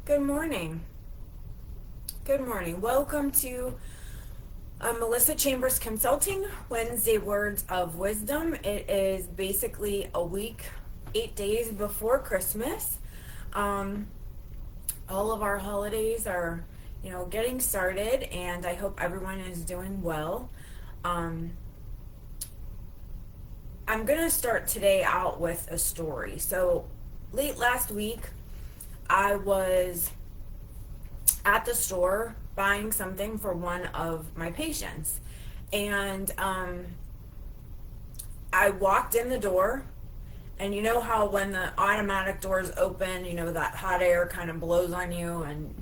Good morning. Good morning. Welcome to Melissa Chambers Consulting, Wednesday Words of Wisdom. It is basically a week, 8 days before Christmas. Um, all of our holidays are, getting started, and I hope everyone is doing well. Um, I'm going to start today out with a story. So, late last week, I was at the store buying something for one of my patients. And I walked in the door, and you know how when the automatic doors open, that hot air kind of blows on you, and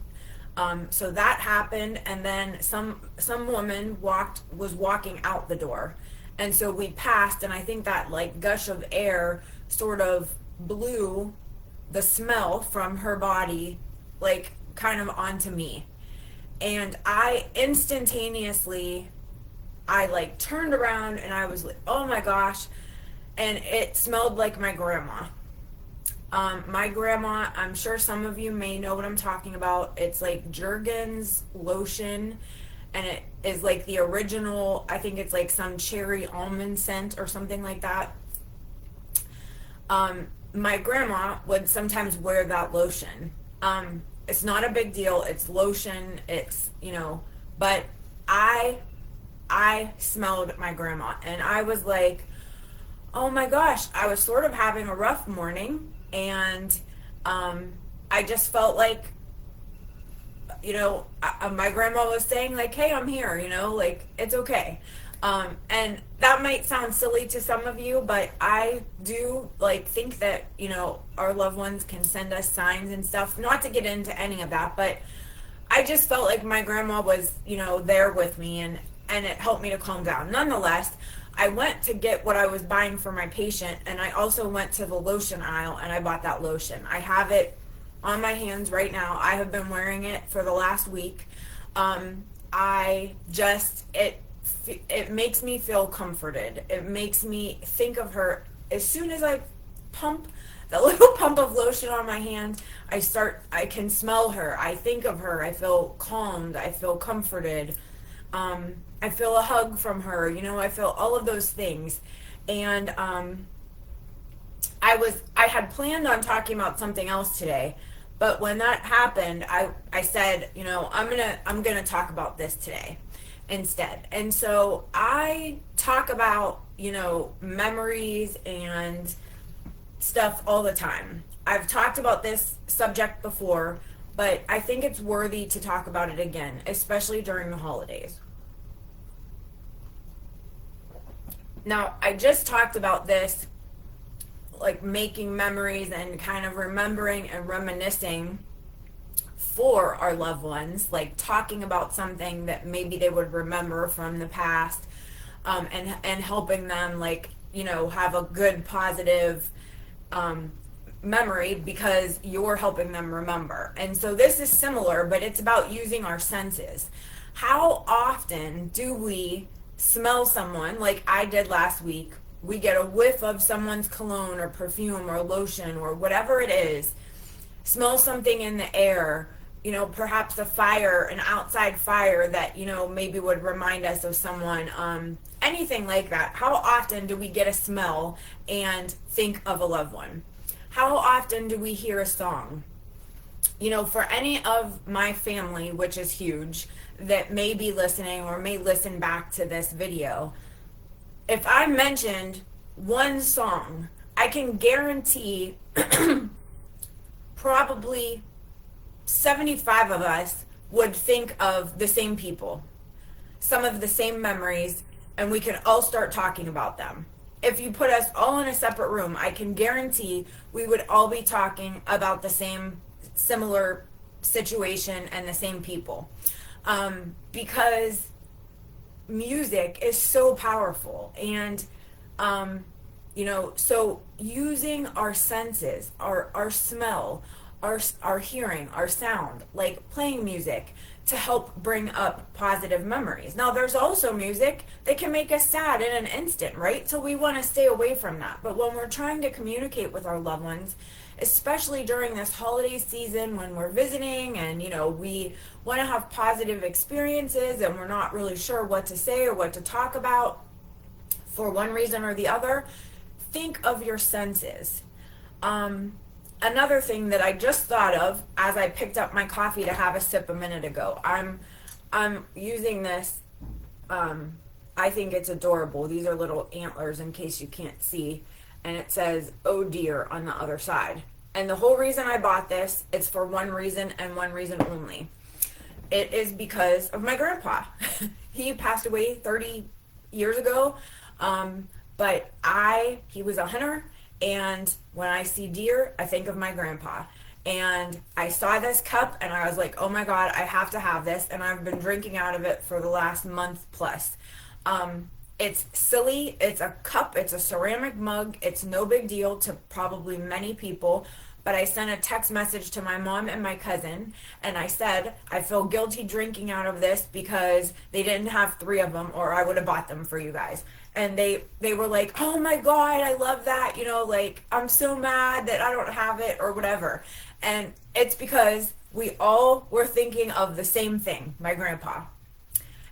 so that happened, and then some woman was walking out the door, and so we passed, and I think that like gush of air sort of blew the smell from her body like kind of onto me, and I instantaneously I like turned around and I was like, oh my gosh, and it smelled like my grandma. My grandma, I'm sure some of you may know what I'm talking about. It's like Jergens lotion, and it is like the original, I think it's like some cherry almond scent or something like that. My grandma would sometimes wear that lotion. It's not a big deal. It's lotion. But I I smelled my grandma, and I was like, oh my gosh, I was sort of having a rough morning, and I just felt like, my grandma was saying like, hey, I'm here, like it's okay. And that might sound silly to some of you, but I do like think that, our loved ones can send us signs and stuff. Not to get into any of that, but I just felt like my grandma was, there with me, and it helped me to calm down. Nonetheless, I went to get what I was buying for my patient, and I also went to the lotion aisle and I bought that lotion. I have it on my hands right now. I have been wearing it for the last week. I just it makes me feel comforted. It makes me think of her. As soon as I pump the little pump of lotion on my hand, I can smell her. I think of her. I feel calmed. I feel comforted. I feel a hug from her. I feel all of those things. And I had planned on talking about something else today, but when that happened, I said, I'm gonna talk about this today instead. And so I talk about, memories and stuff all the time. I've talked about this subject before, but I think it's worthy to talk about it again, especially during the holidays. Now, I just talked about this, like making memories and kind of remembering and reminiscing for our loved ones, like talking about something that maybe they would remember from the past, and helping them, like, have a good, positive memory because you're helping them remember. And so this is similar, but it's about using our senses. How often do we smell someone like I did last week? We get a whiff of someone's cologne or perfume or lotion or whatever it is, smell something in the air, perhaps a fire, an outside fire that, maybe would remind us of someone, anything like that. How often do we get a smell and think of a loved one? How often do we hear a song? For any of my family, which is huge, that may be listening or may listen back to this video, if I mentioned one song, I can guarantee probably 75 of us would think of the same people, some of the same memories, and we can all start talking about them. If you put us all in a separate room, I can guarantee we would all be talking about the same similar situation and the same people. Because music is so powerful, and so using our senses, our smell, our hearing, our sound, like playing music to help bring up positive memories. Now, there's also music that can make us sad in an instant, right? So we want to stay away from that. But when we're trying to communicate with our loved ones, especially during this holiday season when we're visiting and, we want to have positive experiences and we're not really sure what to say or what to talk about for one reason or the other, think of your senses. Um, Another thing that I just thought of as I picked up my coffee to have a sip a minute ago, I'm using this. Um, I think it's adorable. These are little antlers in case you can't see, and it says "Oh dear" on the other side. And the whole reason I bought this is for one reason and one reason only. It is because of my grandpa. He passed away 30 years ago. But he was a hunter, and when I see deer, I think of my grandpa. And I saw this cup, and I was like, oh my God, I have to have this. And I've been drinking out of it for the last month plus. It's silly. It's a cup. It's a ceramic mug. It's no big deal to probably many people. But I sent a text message to my mom and my cousin, and I said, I feel guilty drinking out of this because they didn't have three of them, or I would have bought them for you guys. And they were like, oh my God, I love that. Like, I'm so mad that I don't have it, or whatever. And it's because we all were thinking of the same thing, my grandpa.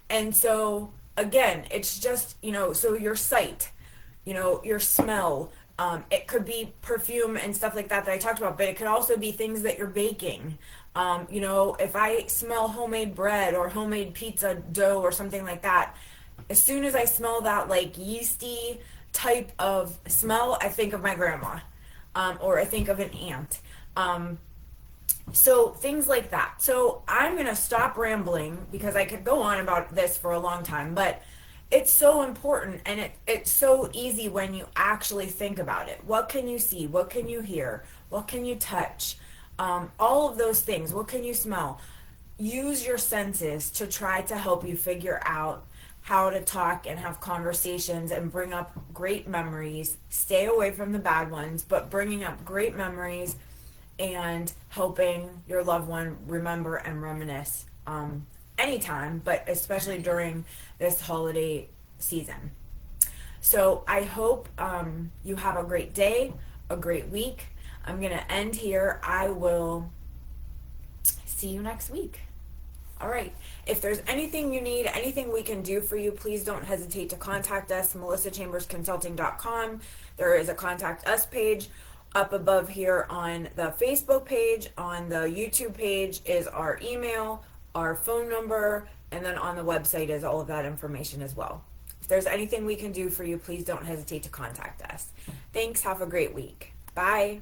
And so, again, it's just, so your sight, your smell, it could be perfume and stuff like that I talked about, but it could also be things that you're baking. If I smell homemade bread or homemade pizza dough or something like that, as soon as I smell that like yeasty type of smell, I think of my grandma, or I think of an aunt. So things like that. So I'm going to stop rambling because I could go on about this for a long time, but it's so important, and it's so easy when you actually think about it. What can you see? What can you hear? What can you touch? All of those things. What can you smell? Use your senses to try to help you figure out how to talk and have conversations and bring up great memories. Stay away from the bad ones, but bringing up great memories and helping your loved one remember and reminisce anytime, but especially during this holiday season. So I hope you have a great day, a great week. I'm going to end here. I will see you next week. All right. If there's anything you need, anything we can do for you, please don't hesitate to contact us, melissachambersconsulting.com. There is a contact us page up above here on the Facebook page. On the YouTube page is our email, our phone number, and then on the website is all of that information as well. If there's anything we can do for you, please don't hesitate to contact us. Thanks. Have a great week. Bye.